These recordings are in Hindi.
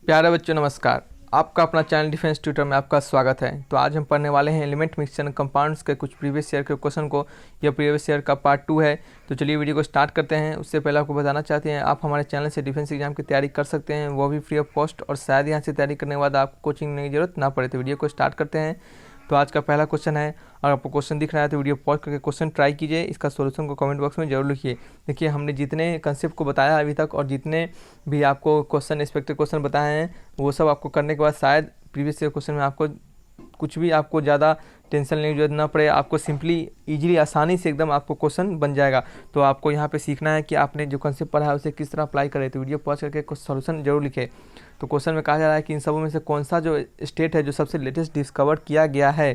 प्यारे बच्चों नमस्कार। आपका अपना चैनल डिफेंस ट्यूटर में आपका स्वागत है। तो आज हम पढ़ने वाले हैं एलिमेंट मिक्सचर एंड कंपाउंड्स के कुछ प्रीवियस ईयर के क्वेश्चन को। यह प्रीवियस ईयर का पार्ट 2 है। तो चलिए वीडियो को स्टार्ट करते हैं। उससे पहले आपको बताना चाहते हैं आप हमारे चैनल से डिफेंस एग्जाम की तैयारी कर सकते हैं, वो भी फ्री ऑफ कॉस्ट, और शायद यहाँ से तैयारी करने के बाद आपको कोचिंग की जरूरत ना पड़े। तो वीडियो को स्टार्ट करते हैं। तो आज का पहला क्वेश्चन है, अगर आपको क्वेश्चन दिख रहा है तो वीडियो पॉज करके क्वेश्चन ट्राई कीजिए। इसका सॉल्यूशन को कमेंट बॉक्स में जरूर लिखिए। देखिए हमने जितने कंसेप्ट को बताया अभी तक और जितने भी आपको क्वेश्चन एक्सपेक्टेड क्वेश्चन बताए हैं वो सब आपको करने के बाद शायद प्रीवियस ईयर क्वेश्चन में आपको कुछ भी आपको ज़्यादा टेंशन लेने की जरूरत ना पड़े। आपको सिंपली इजीली आसानी से एकदम आपको क्वेश्चन बन जाएगा। तो आपको यहाँ पे सीखना है कि आपने जो कंसेप्ट पढ़ा है उसे किस तरह अप्लाई करें। तो वीडियो पॉज करके कुछ सॉल्यूशन जरूर लिखे। तो क्वेश्चन में कहा जा रहा है कि इन सबों में से कौन सा जो स्टेट है जो सबसे लेटेस्ट डिस्कवर किया गया है।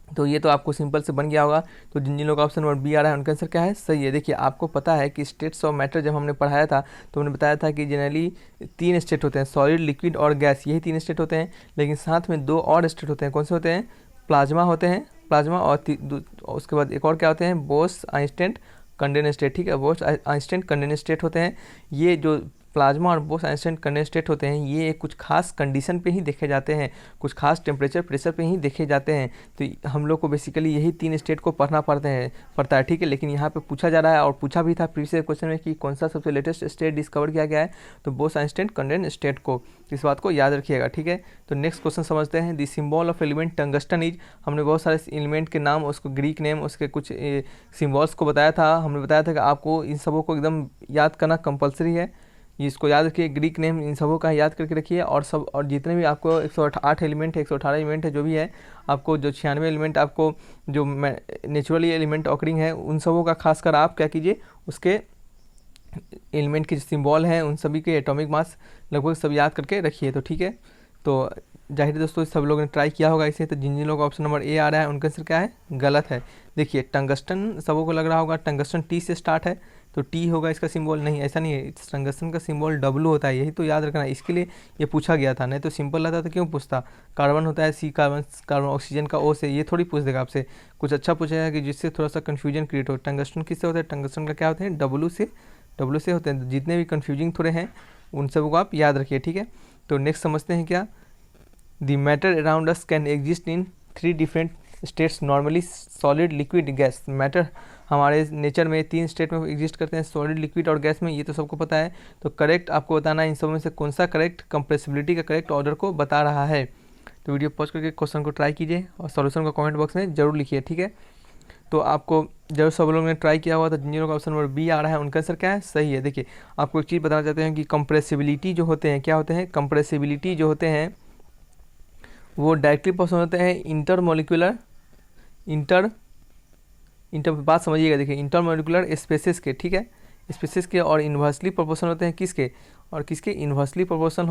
तो ये तो आपको सिंपल से बन गया होगा। तो जिन जिन लोगों का ऑप्शन नंबर बी आ रहा है उनका आंसर क्या है, सही है। देखिए आपको पता है कि स्टेट्स ऑफ मैटर जब हमने पढ़ाया था तो हमने बताया था कि जनरली 3 स्टेट होते हैं, सॉलिड, लिक्विड और गैस, यही 3 स्टेट होते हैं। लेकिन साथ में 2 और स्टेट होते हैं। कौन से होते हैं? प्लाज्मा होते हैं, प्लाज्मा, और उसके बाद एक और क्या होते हैं, बोस आइंस्टाइन कंडेंसेट। ठीक है, बोस आइंस्टाइन कंडेंसेट होते हैं। ये जो प्लाज्मा और बोस आइंस्टाइन कंडेंसेट होते हैं ये कुछ खास कंडीशन पे ही देखे जाते हैं, कुछ खास टेम्परेचर प्रेशर पे ही देखे जाते हैं। तो हम लोग को बेसिकली यही 3 स्टेट को पढ़ना पड़ता है। ठीक है, लेकिन यहाँ पे पूछा जा रहा है और पूछा भी था प्रीवियस क्वेश्चन में कि कौन सा सबसे लेटेस्ट स्टेट डिस्कवर किया गया है, तो बोस आइंस्टाइन कंडेंसेट को। इस बात को याद रखिएगा। ठीक है, तो नेक्स्ट क्वेश्चन समझते हैं। The symbol of element tungsten is. हमने बहुत सारे एलिमेंट के नाम, उसको ग्रीक नेम, उसके कुछ सिम्बॉल्स को बताया था। हमने बताया था कि आपको इन सबों को एकदम याद करना कंपलसरी है। इसको याद रखिए, ग्रीक नेम इन सबों का याद करके रखिए। और जितने भी आपको 108 एलिमेंट है, 118 एलिमेंट है, जो भी है आपको, जो 96 एलिमेंट आपको जो नेचुरली एलिमेंट ऑकरिंग है उन सबों का खासकर आप क्या कीजिए, उसके एलिमेंट के सिंबल हैं उन सभी के एटॉमिक मास लगभग सब याद करके रखिए। तो ठीक है, तो जाहिर दोस्तों सब लोगों ने ट्राई किया होगा इसे। तो जिन जिन लोगों का ऑप्शन नंबर ए आ रहा है उनका आंसर क्या है, गलत है। देखिए टंगस्टन सबों को लग रहा होगा टंगस्टन टी से स्टार्ट है तो टी होगा इसका सिंबल। नहीं, ऐसा नहीं है, टंगस्टन का सिंबल डब्लू होता है, यही तो याद रखना है। इसके लिए ये पूछा गया था, नहीं तो सिंपल रहता तो क्यों पूछता। कार्बन होता है सी, कार्बन ऑक्सीजन का ओ से, ये थोड़ी पूछ देगा आपसे। कुछ अच्छा पूछेगा कि जिससे थोड़ा सा कन्फ्यूजन क्रिएट हो। टंगस्टन किससे होता है, टंगस्टन का क्या होते हैं, डब्लू से होते हैं। तो जितने भी कन्फ्यूजिंग थोड़े हैं उन सबको आप याद रखिए। ठीक है, तो नेक्स्ट समझते हैं क्या। The matter around us can exist in 3 different states normally, solid, liquid, gas. Matter हमारे नेचर में 3 स्टेट में एग्जिस्ट करते हैं, सॉलिड, लिक्विड और गैस में, ये तो सबको पता है। तो करेक्ट आपको बताना है इन सब में से कौन सा करेक्ट कंप्रेसिबिलिटी का करेक्ट ऑर्डर को बता रहा है। तो वीडियो पॉज करके क्वेश्चन को ट्राई कीजिए और सॉल्यूशन को कमेंट बॉक्स में जरूर लिखिए। ठीक है, तो आपको जब सब लोगों ने ट्राई किया हुआ था, जिन लोगों का ऑप्शन नंबर बी आ रहा है उनका आंसर क्या है, सही है। देखिए आपको एक चीज़ बताना चाहते हैं कि कंप्रेसिबिलिटी जो होते हैं, क्या होते हैं, कंप्रेसिबिलिटी जो होते हैं वो डायरेक्टली पॉसिबल होते हैं इंटरमोलिकुलर बात समझिएगा। देखिए इंटरमोलिकुलर स्पेसिस के, ठीक है, स्पेसिस के, और इन्वर्सली प्रोपोर्शनल होते हैं किसके, और किसके, इन्वर्सली प्रोपोर्शनल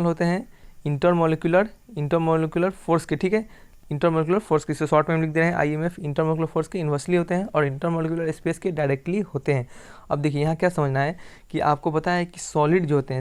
होते हैं, इंटरमोलिकुलर फोर्स के। ठीक है, इंटरमोलिकुलर फोर्स के, शॉर्ट में हम लिख दे रहे हैं IMF। इंटरमोलिकुलर फोर्स के इन्वर्सली होते हैं और इंटरमोलिकुलर स्पेस के डायरेक्टली होते हैं। अब देखिए यहाँ क्या समझना है कि आपको पता है कि सॉलिड जो होते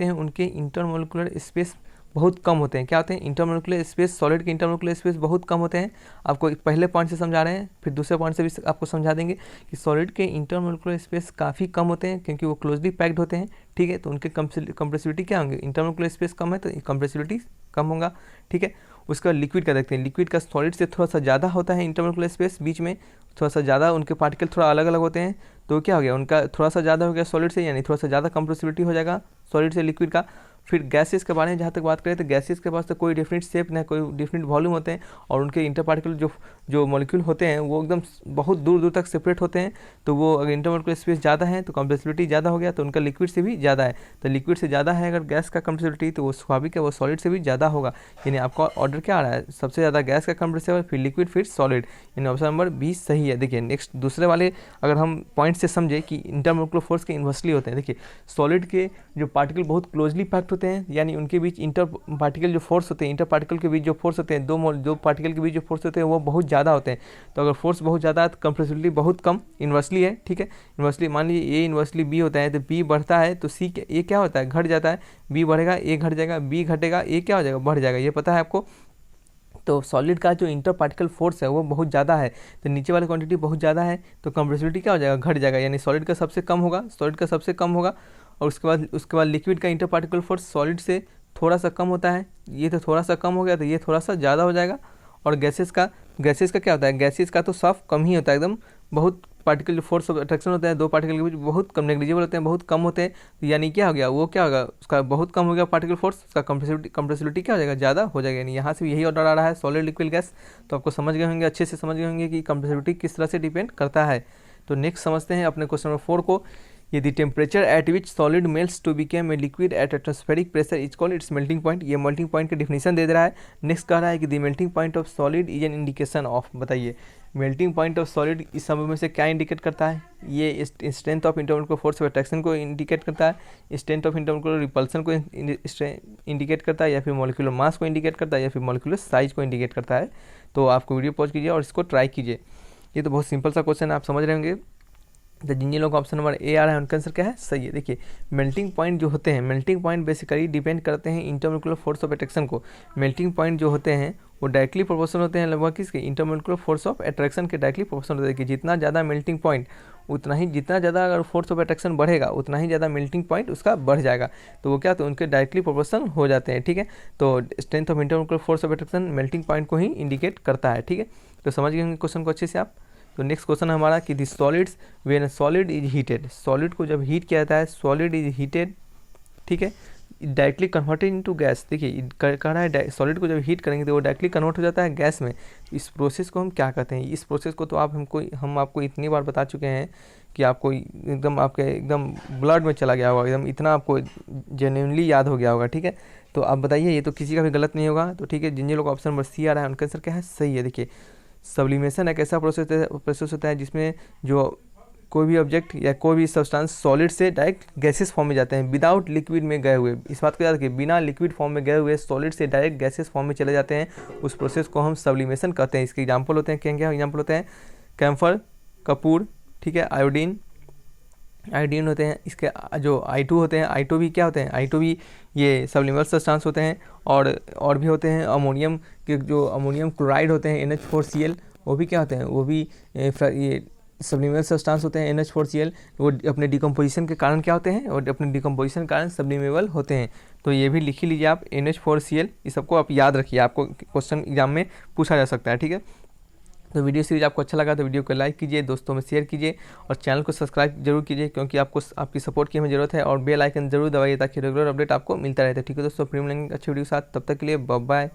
हैं उनके इंटरमोलिकुलर स्पेस बहुत कम होते हैं। क्या होते हैं, इंटरमोलिकुलर स्पेस, सॉलिड के इंटरमोलिकुलर स्पेस बहुत कम होते हैं। आपको एक पहले पॉइंट से समझा रहे हैं, फिर दूसरे पॉइंट से भी आपको समझा देंगे कि सॉलिड के इंटरमोलिकुलर स्पेस काफ़ी कम होते हैं क्योंकि वो क्लोजली पैक्ड होते हैं। ठीक है, तो उनके कंप्रेसिबिलिटी क्या होंगे, इंटरमोलिकुलर स्पेस कम है तो कंप्रेसिबिलिटी कम होगा। ठीक है, उसका लिक्विड का देखते हैं, लिक्विड का सॉलिड से थोड़ा सा ज़्यादा होता है इंटरमोलिकुलर स्पेस, बीच में थोड़ा सा ज़्यादा उनके पार्टिकल थोड़ा अलग अलग होते हैं। तो क्या हो गया, उनका थोड़ा सा ज़्यादा हो गया सॉलिड से, यानी थोड़ा सा ज़्यादा कंप्रेसिबिलिटी हो जाएगा सॉलिड से लिक्विड का। फिर गैसेस के बारे में जहाँ तक बात करें तो गैसेस के पास तो कोई डिफरेंट शेप ना कोई डिफरेंट वॉल्यूम होते हैं, और उनके इंटर पार्टिकल जो मॉलिक्यूल होते हैं वो एकदम बहुत दूर दूर तक सेपरेट होते हैं। तो वो अगर इंटरमोलिकुलर स्पेस ज़्यादा है तो कंप्रेसिबिलिटी ज़्यादा हो गया, तो उनका लिक्विड से भी ज़्यादा है। तो लिक्विड से ज़्यादा है अगर गैस का कंप्रेसिबिलिटी तो वो स्वाभाविक है वो सॉलिड से भी ज़्यादा होगा। यानी आपका ऑर्डर क्या आ रहा है, सबसे ज़्यादा गैस का कंप्रेसिबल, फिर लिक्विड, फिर सॉलिड, यानी ऑप्शन नंबर 20 सही है। देखिए नेक्स्ट दूसरे वाले अगर हम पॉइंट से समझे कि इंटरमोलिकुलर फोर्स के इन्वर्सली होते हैं। देखिए सॉलिड के जो पार्टिकल बहुत क्लोजली पैक्ड होते हैं, यानी उनके बीच इंटर पार्टिकल जो फोर्स होते हैं, इंटर पार्टिकल के बीच जो फोर्स होते हैं, दो पार्टिकल के बीच जो फोर्स होते हैं वो बहुत ज़्यादा होते हैं। तो अगर फोर्स बहुत ज़्यादा है तो कंप्रेसिबिलिटी बहुत कम इन्वर्सली है। ठीक है, इन्वर्सली मान लीजिए ए इन्वर्सली बी होता है तो बी बढ़ता है तो सी ए क्या होता है, घट जाता है। बी बढ़ेगा ए घट जाएगा, बी घटेगा ए क्या हो जाएगा, बढ़ जाएगा, ये पता है आपको। तो सॉलिड का जो इंटर पार्टिकल फोर्स है वो बहुत ज़्यादा है, तो नीचे वाली क्वांटिटी बहुत ज़्यादा है तो कंप्रेसिबिलिटी क्या हो जाएगा, घट जाएगा, यानी सॉलिड का सबसे कम होगा और उसके बाद लिक्विड का इंटर पार्टिकल फोर्स सॉलिड से थोड़ा सा कम होता है, ये तो थोड़ा सा कम हो गया तो ये थोड़ा सा ज़्यादा हो जाएगा। और गैसेस का क्या होता है, गैसेस का तो साफ कम ही होता है, एकदम बहुत पार्टिकल जो फोर्स ऑफ अट्रैक्शन होता है दो पार्टिकल के बीच बहुत कम, नेग्लिजिबल होते हैं, बहुत कम होते हैं। तो यानी क्या हो गया, वो क्या होगा, उसका बहुत कम हो गया पार्टिकल फोर्स, उसका कंप्रेसिबिलिटी क्या हो जाएगा, ज़्यादा हो जाएगा। यानी यहाँ से भी यही ऑर्डर आ रहा है सॉलिड लिक्विड गैस। तो आपको समझ गए होंगे, अच्छे से समझ गए होंगे कि कंप्रेसिबिलिटी किस तरह से डिपेंड करता है। तो नेक्स्ट समझते हैं अपने क्वेश्चन नंबर 4 को। यदि temperature at which solid melts to become a liquid at atmospheric pressure is called its melting point. ये मेल्टिंग पॉइंट की डिफिनेशन दे रहा है। नेक्स्ट कह रहा है कि the melting point of solid is an indication of. बताइए मेल्टिंग पॉइंट ऑफ सॉलिड इस समय में से क्या इंडिकेट करता है, ये strength of intermolecular force of attraction को इंडिकेट करता है, स्ट्रेंथ ऑफ इंटरमोलिकुलर रिपल्सन को इंडिकेट करता है, या फिर मॉलिक्यूलर मास को इंडिकेट करता है, या फिर मॉलिक्यूलर साइज को इंडिकेट करता है। तो आपको वीडियो पॉज कीजिए और इसको ट्राई कीजिए। ये तो बहुत सिंपल सा क्वेश्चन है, आप समझ रहे होंगे। तो जिन लोगों का ऑप्शन नंबर ए आ रहा है उनका आंसर क्या है, सही है। देखिए मेल्टिंग पॉइंट जो होते हैं, मेल्टिंग पॉइंट बेसिकली डिपेंड करते हैं इंटरमोलिकुलर फोर्स ऑफ अट्रैक्शन को। मेल्टिंग पॉइंट जो होते हैं वो डायरेक्टली प्रोपोर्शनल होते हैं लगभग किसके, इंटरमोलिकुलर फोर्स ऑफ अट्रैक्शन के डायरेक्टली प्रोपोर्शनल होते हैं। कि जितना ज़्यादा मेल्टिंग पॉइंट उतना ही, जितना ज़्यादा अगर फोर्स ऑफ अट्रैक्शन बढ़ेगा उतना ही ज़्यादा मेल्टिंग पॉइंट उसका बढ़ जाएगा। तो वो क्या, तो उनके डायरेक्टली प्रोपोर्शनल हो जाते हैं। ठीक है, तो strength of intermolecular force of attraction melting point को ही इंडिकेट करता है। ठीक है, तो समझ गए क्वेश्चन को अच्छे से आप। तो नेक्स्ट क्वेश्चन है हमारा कि the solids when solid is heated, solid को जब हीट किया जाता है, सॉलिड इज हीटेड, ठीक है, डायरेक्टली कन्वर्टेड इनटू गैस। देखिए कह रहा है सॉलिड को जब हीट करेंगे तो वो डायरेक्टली कन्वर्ट हो जाता है गैस में। इस प्रोसेस को हम क्या कहते हैं, इस प्रोसेस को तो हम आपको इतनी बार बता चुके हैं कि आपको एकदम आपके एकदम ब्लड में चला गया होगा, एकदम इतना आपको जेन्युइनली याद हो गया होगा। ठीक है, तो आप बताइए, ये तो किसी का भी गलत नहीं होगा। तो ठीक है, जिन लोग ऑप्शन नंबर सी आ रहा है उनका आंसर क्या है, सही है। देखिए सब्लिमेशन एक ऐसा प्रोसेस होता है जिसमें जो कोई भी ऑब्जेक्ट या कोई भी सब्सटेंस सॉलिड से डायरेक्ट गैसेस फॉर्म में जाते हैं विदाउट लिक्विड में गए हुए। इस बात को याद रखिए, बिना लिक्विड फॉर्म में गए हुए सॉलिड से डायरेक्ट गैसेस फॉर्म में चले जाते हैं। उस प्रोसेस को हम सब्लिमेशन कहते हैं। इसके एग्जाम्पल होते हैं, क्या एग्जाम्पल होते हैं, कैम्फर, कपूर, ठीक है, आयोडीन होते हैं। इसके जो I2 होते हैं, I2 भी क्या होते हैं, I2 भी ये सब्लिमेबल सब्सटेंस होते हैं। और भी होते हैं अमोनियम के, जो अमोनियम क्लोराइड होते हैं NH4Cl, वो भी क्या होते हैं, वो भी ये सब्लिमेबल सब्सटेंस होते हैं NH4Cl। वो अपने डिकम्पोजिशन के कारण क्या होते हैं, और अपने डिकम्पोजिशन के कारण सब्लिमेबल होते हैं। तो ये भी लिख ही लीजिए आप, NH4Cl, ये सबको आप याद रखिए, आपको क्वेश्चन एग्जाम में पूछा जा सकता है। ठीक है, तो वीडियो सीरीज आपको अच्छा लगा तो वीडियो को लाइक कीजिए, दोस्तों में शेयर कीजिए और चैनल को सब्सक्राइब जरूर कीजिए, क्योंकि आपकी सपोर्ट की हमें जरूरत है। और बेल आइकन जरूर दबाइए ताकि रेगुलर अपडेट आपको मिलता रहता है। ठीक है दोस्तों, फिर मिलेंगे अच्छी वीडियो के साथ, तब तक के लिए बाय बाय।